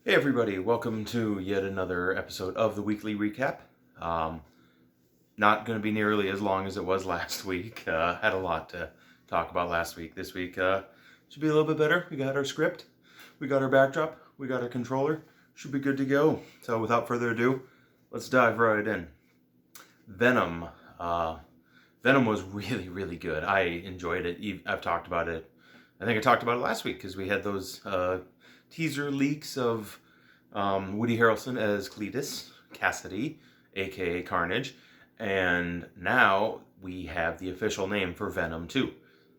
Hey everybody, welcome to yet another episode of the weekly recap. Not going to be nearly as long as it was last week. Had a lot to talk about last week. This week should be a little bit better. We got our script, we got our backdrop, we got our controller. Should be good to go. So without further ado, let's dive right in. Venom. Venom was really, really good. I enjoyed it. I've talked about it. I think I talked about it last week because we had those teaser leaks of Woody Harrelson as Cletus Cassidy, aka Carnage, and now we have the official name for Venom 2.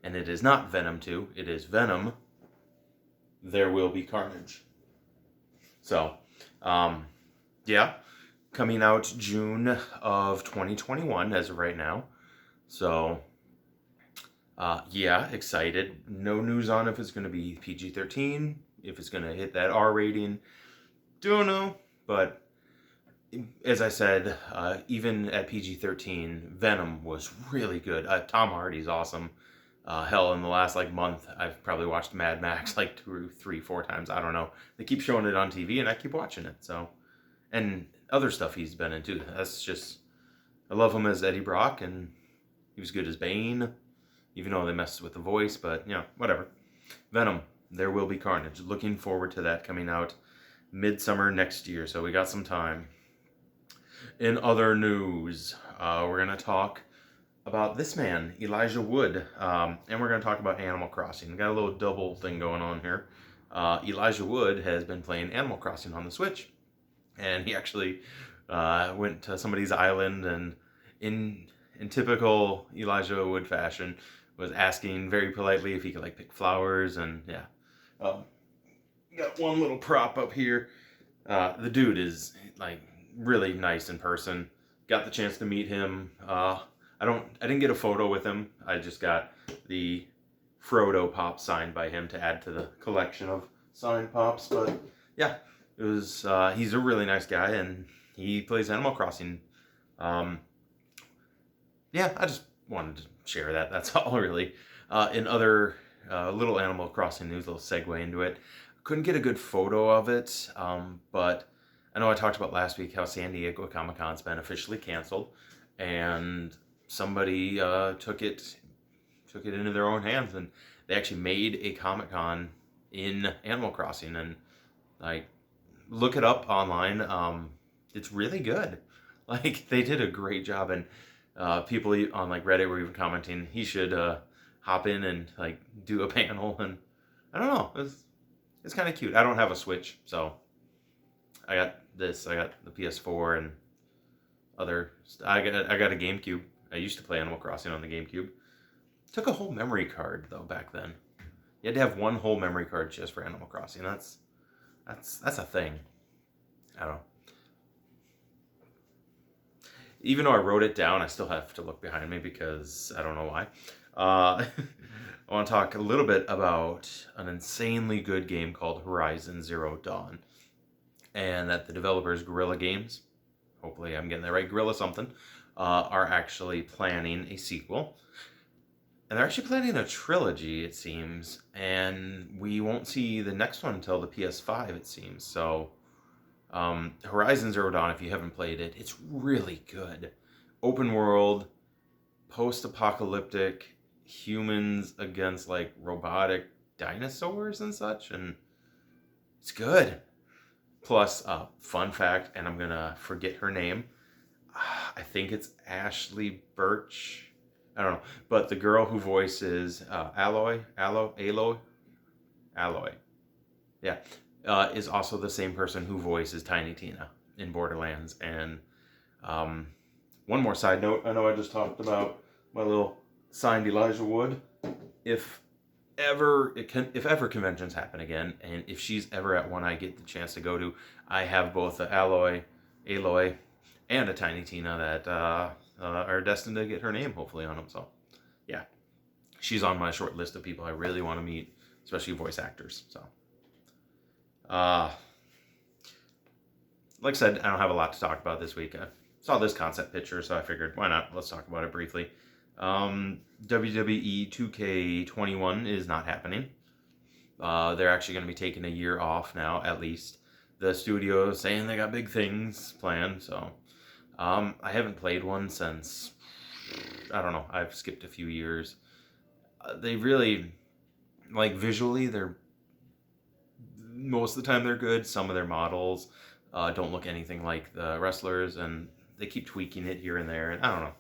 And it is not Venom 2, it is Venom, There Will Be Carnage. So, yeah, coming out June of 2021 as of right now. So, yeah, excited. No news on if it's going to be PG-13, if it's going to hit that R rating. Don't know, but as I said, even at PG-13, Venom was really good. Tom Hardy's awesome. Hell, in the last month, I've probably watched Mad Max 2, 3, 4 times. I don't know. They keep showing it on TV, and I keep watching it. So, and other stuff he's been into. That's just, I love him as Eddie Brock, and he was good as Bane, even though they messed with the voice. But whatever. Venom, There Will Be Carnage. Looking forward to that coming out midsummer next year, so we got some time. In other news, we're going to talk about this man, Elijah Wood, and we're going to talk about Animal Crossing. We got a little double thing going on here. Elijah Wood has been playing Animal Crossing on the Switch, and he actually went to somebody's island and in typical Elijah Wood fashion was asking very politely if he could pick flowers, and got one little prop up here. The dude is really nice in person. Got the chance to meet him. I didn't get a photo with him. I just got the Frodo pop signed by him to add to the collection of signed pops. But yeah, it was. He's a really nice guy, and he plays Animal Crossing. Yeah, I just wanted to share that. That's all really. In other little Animal Crossing news, little segue into it. Couldn't get a good photo of it, but I know I talked about last week how San Diego Comic-Con's been officially canceled, and somebody took it into their own hands, and they actually made a Comic-Con in Animal Crossing, and look it up online. It's really good. They did a great job, and people on Reddit were even commenting he should hop in and do a panel, and I don't know. It's kind of cute. I don't have a Switch, so I got this. I got the PS4 and other. I got a GameCube. I used to play Animal Crossing on the GameCube. Took a whole memory card though back then. You had to have one whole memory card just for Animal Crossing. That's a thing. I don't know. Even though I wrote it down, I still have to look behind me because I don't know why. I want to talk a little bit about an insanely good game called Horizon Zero Dawn. And that the developers, Guerrilla Games, hopefully I'm getting that right, Guerrilla something, are actually planning a sequel. And they're actually planning a trilogy, it seems. And we won't see the next one until the PS5, it seems. So, Horizon Zero Dawn, if you haven't played it, it's really good. Open world, post-apocalyptic, humans against robotic dinosaurs and such, and it's good. Plus, fun fact, and I'm gonna forget her name. I think it's Ashley Birch. I don't know, but the girl who voices Aloy, yeah, is also the same person who voices Tiny Tina in Borderlands. And one more side note, I know I just talked about my little signed Elijah Wood. If ever conventions happen again, and if she's ever at one I get the chance to go to, I have both a Aloy, and a Tiny Tina that are destined to get her name hopefully on them. So yeah, she's on my short list of people I really want to meet, especially voice actors. So like I said, I don't have a lot to talk about this week. I saw this concept picture, so I figured why not, let's talk about it briefly. WWE 2K21 is not happening. They're actually going to be taking a year off now, at least. the studio is saying they got big things planned. So I haven't played one since, I don't know, I've skipped a few years. They really, like, visually, they're, most of the time they're good. Some of their models don't look anything like the wrestlers, and they keep tweaking it here and there. And I don't know.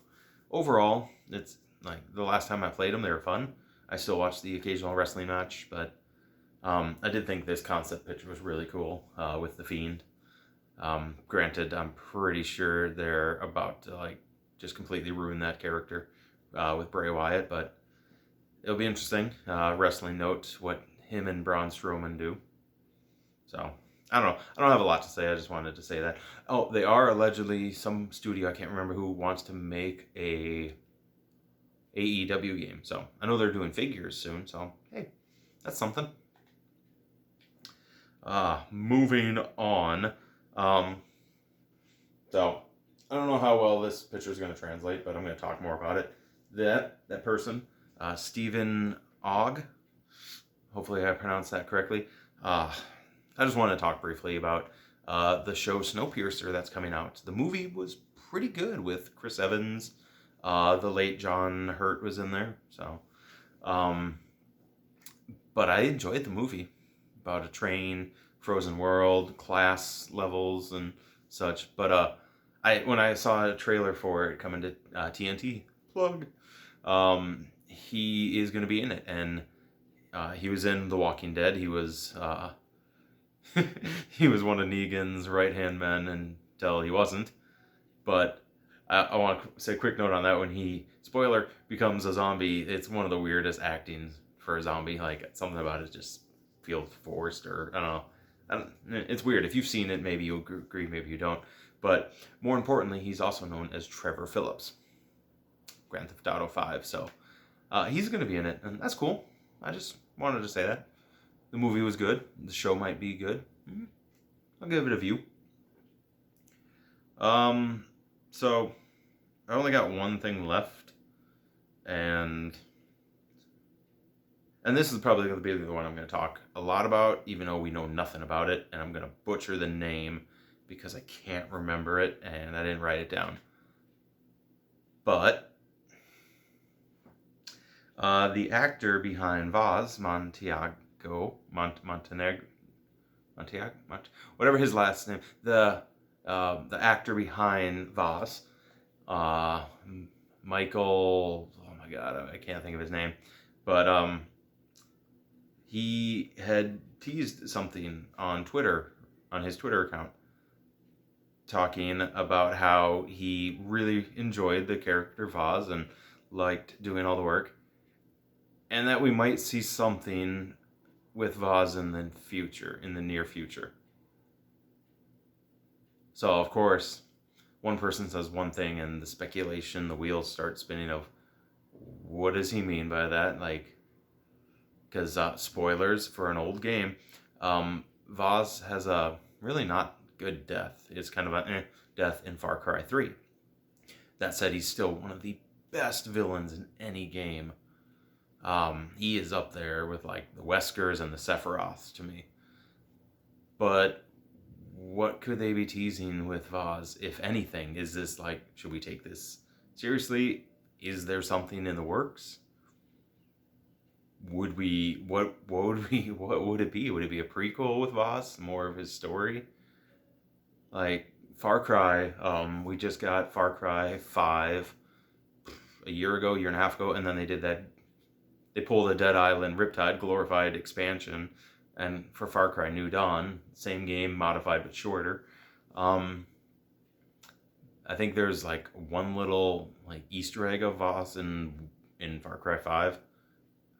Overall, it's like the last time I played them, they were fun. I still watch the occasional wrestling match, but I did think this concept picture was really cool with the Fiend. Granted, I'm pretty sure they're about to like just completely ruin that character with Bray Wyatt, but it'll be interesting. Wrestling note, what him and Braun Strowman do. So, I don't know. I don't have a lot to say. I just wanted to say that. Oh, they are allegedly, some studio, I can't remember who, wants to make a AEW game. So, I know they're doing figures soon. So, hey, that's something. Moving on. So, I don't know how well this picture is going to translate, but I'm going to talk more about it. That person, Stephen Ogg. Hopefully I pronounced that correctly. I just want to talk briefly about the show Snowpiercer that's coming out. The movie was pretty good with Chris Evans. The late John Hurt was in there. So, but I enjoyed the movie about a train, frozen world, class levels, and such. But when I saw a trailer for it coming to TNT, plug, he is going to be in it, and he was in The Walking Dead. He was he was one of Negan's right-hand men until he wasn't. But I want to say a quick note on that. When he, spoiler, becomes a zombie, it's one of the weirdest actings for a zombie. Like, something about it just feels forced, or I don't know. It's weird. If you've seen it, maybe you'll agree, maybe you don't. But more importantly, he's also known as Trevor Phillips, Grand Theft Auto 5. So he's going to be in it, and that's cool. I just wanted to say that. The movie was good. The show might be good. I'll give it a view. So I only got one thing left, and this is probably going to be the one I'm going to talk a lot about, even though we know nothing about it, and I'm going to butcher the name because I can't remember it, and I didn't write it down. But the actor behind Vaz, whatever his last name, the actor behind Vaz, Michael, oh my god, I can't think of his name, but he had teased something on Twitter, on his Twitter account, talking about how he really enjoyed the character Vaz and liked doing all the work, and that we might see something with Vaz in the future, in the near future. So, of course, one person says one thing, and the speculation, the wheels start spinning of, what does he mean by that? Like, because spoilers for an old game, Vaz has a really not good death. It's kind of a death in Far Cry 3. That said, he's still one of the best villains in any game. He is up there with like the Weskers and the Sephiroths to me. But what could they be teasing with Vaz, if anything? Is this like, should we take this seriously? Is there something in the works? Would we, what would it be? Would it be a prequel with Vaz? More of his story? Like, Far Cry, we just got Far Cry 5 a year and a half ago, and then they pulled a Dead Island Riptide glorified expansion, and for Far Cry New Dawn, same game, modified but shorter. I think there's like one little like Easter egg of Vaz in Far Cry 5.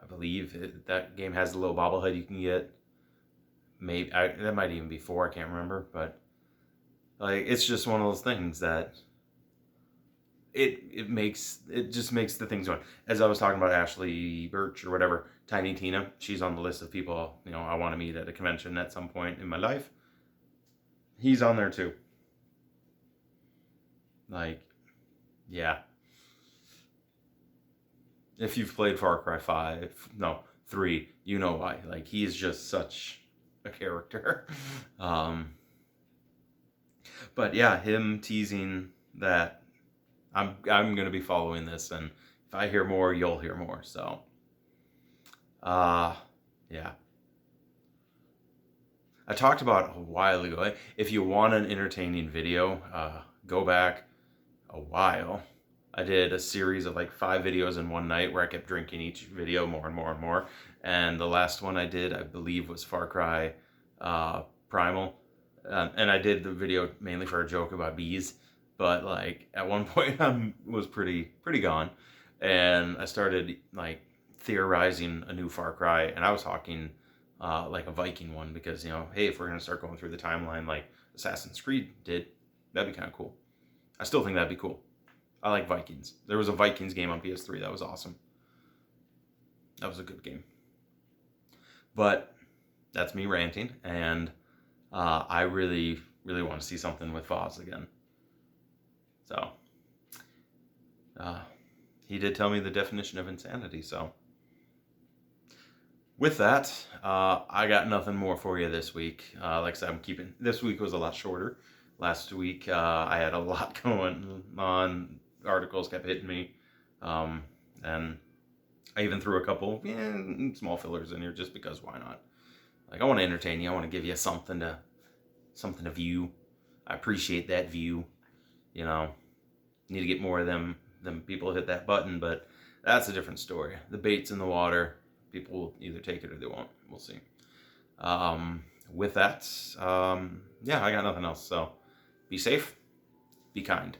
I believe that game has a little bobblehead you can get. Maybe that might even be 4. I can't remember, but like, it's just one of those things that it just makes the things going. As I was talking about Ashley Birch or whatever, Tiny Tina, she's on the list of people, I want to meet at a convention at some point in my life. He's on there too. Like, yeah. If you've played Far Cry 3, you know why. Like, he is just such a character. But yeah, him teasing that I'm gonna be following this, and if I hear more, you'll hear more. So, yeah. I talked about a while ago. If you want an entertaining video, go back a while. I did a series of like 5 videos in one night where I kept drinking each video more and more and more. And the last one I did, I believe, was Far Cry Primal. And I did the video mainly for a joke about bees. But like at one point, I was pretty gone, and I started like theorizing a new Far Cry, and I was talking like a Viking one because hey, if we're gonna start going through the timeline like Assassin's Creed did, that'd be kind of cool. I still think that'd be cool. I like Vikings. There was a Vikings game on PS3 that was awesome. That was a good game. But that's me ranting, and I really want to see something with Foz again. So he did tell me the definition of insanity. So with that, I got nothing more for you this week. Like I said, this week was a lot shorter. Last week, I had a lot going on. Articles kept hitting me. And I even threw a couple small fillers in here just because why not? Like, I want to entertain you. I want to give you something to view. I appreciate that view. Need to get more of them people hit that button, but that's a different story. The bait's in the water. People will either take it or they won't. We'll see. With that, yeah, I got nothing else. So be safe, be kind.